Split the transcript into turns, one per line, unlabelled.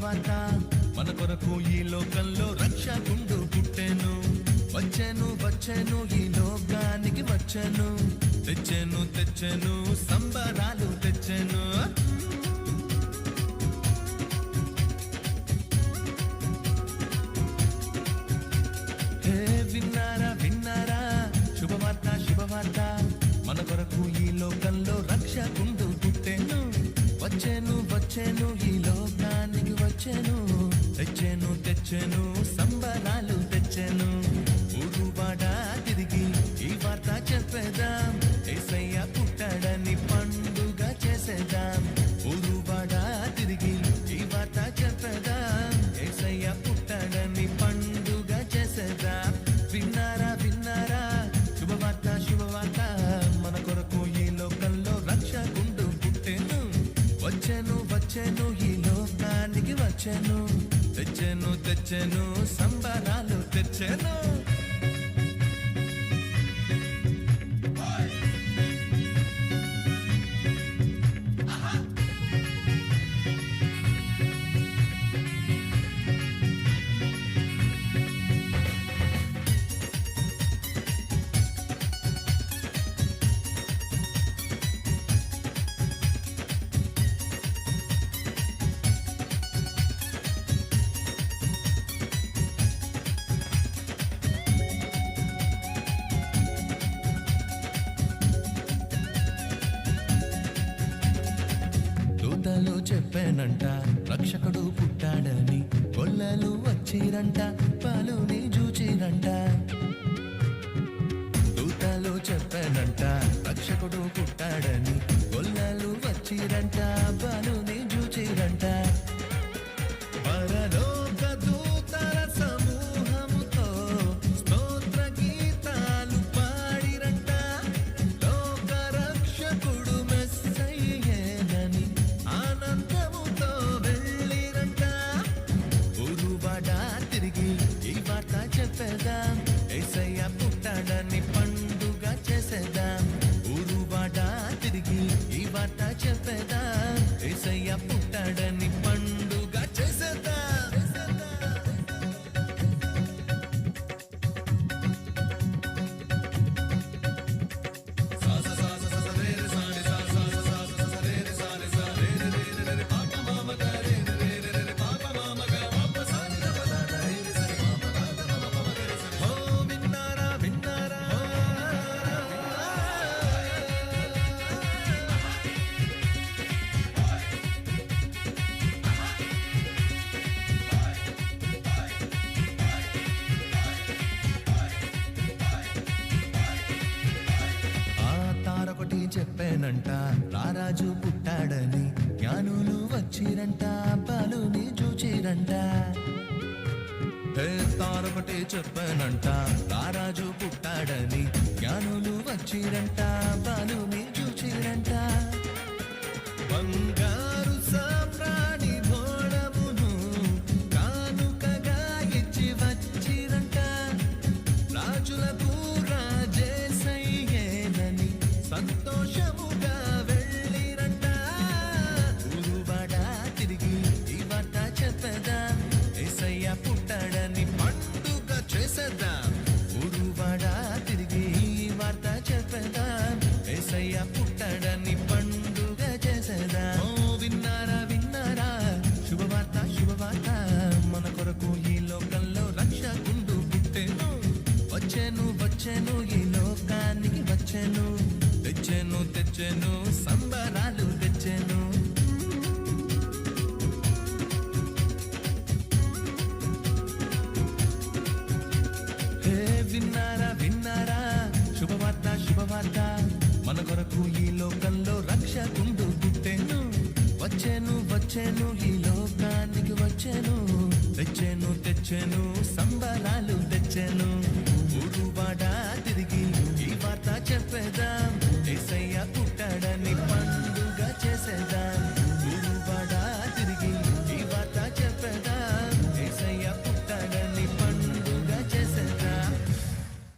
శుభవార్త మన కొరకు ఈ లోకంలో రక్షకుండు పుట్టెను. వచ్చెను వచ్చెను ఈ లోకానికి వచ్చెను. తెచ్చెను తెచ్చెను సంబరాలు తెచ్చెను. విన్నారా విన్నారా శుభవార్త శుభవార్త మన కొరకు ఈ లోకంలో రక్షకుండు పుట్టెను. వచ్చెను వచ్చెను ఈ లోకానికి వచ్చెను. తెచ్చెను తెచ్చెను సంబరాలు తెచ్చెను. ఊరువాడ తిరిగి ఈ వార్త చెప్పేదాం. యేసయ్య పుట్టాడని పండుగ చేసేదాం. ఊరువాడ తిరిగి ఈ వార్త చెప్పేదాం. యేసయ్య పుట్టాడని పండుగ చేసేదాం. విన్నారా విన్నారా శుభవార్త శుభవార్త మన కొరకు ఈ లోకంలో రక్షకుండు పుట్టెను. వచ్చెను వచ్చెను ఈ లోకానికి వచ్చెను. తెచ్చెను తెచ్చెను సంబరాలు తెచ్చెను. దూతలు చెప్పానంట రక్షకుడు పుట్టాడని. గొల్లలు వచ్చిరంట పాలుని చూచిరంట. దూతలు చెప్పానంట రక్షకుడు పుట్టాడని. గొల్లలు వచ్చిరంట పాలుని చూచిరంట. పరలోక దూతల సమూహముతో స్తోత్ర గీతాలు పాడిరంట. లోక రక్షకుడు మెస్సయ్యేనని ఆనందముతో వెళ్ళిరంట. ఊరువాడ తిరిగి ఈ వార్త చెప్పేదాం. యేసయ్య పుట్టాడని పండుగ చేసేదాం. ఊరువాడ తిరిగి ఈ వార్త చెప్పేదాం. యేసయ్య పుట్టాడని పండుగ చేసేదాం. చెప్పానంట రారాజు పుట్టాడని. జ్ఞానులు వచ్చిరంట పాలుని చూచిరంట. తారొకటి చెప్పానంట రారాజు పుట్టాడని. జ్ఞానులు వచ్చిరంట పాలుని చూచిరంట. బంగారు సామ్రాణి భోళమును కానుకగా ఇచ్చి వచ్చిరంట. రాజులకు రాజేసయ్యేనని సంతోషముగా వెళ్ళిరంట. ఊరువాడ తిరిగి ఈ వార్త చెప్పేదాం. యేసయ్య పుట్టాడని పండుగ చేసేద్దాం. ఊరువాడ తిరిగి ఈ వార్త చెప్పేదాం. యేసయ్య పుట్టాడని పండుగ చేసేదాం. విన్నారా విన్నారా శుభవార్త శుభవార్త మన కొరకు ఈ లోకంలో రక్షకుండు పుట్టెను. వచ్చెను వచ్చెను ఈ లోకానికి వచ్చెను. తెచ్చెను తెచ్చెను సంబరాలు తెచ్చెను. విన్నారా విన్నారా శుభవార్త శుభవార్త మన కొరకు ఈ లోకంలో రక్షకుండు పుట్టెను. వచ్చెను వచ్చెను ఈ లోకానికి వచ్చెను. తెచ్చెను తెచ్చెను సంబరాలు తెచ్చెను. ఊరువాడ తిరిగి ఈ వార్త చెప్పేదాం.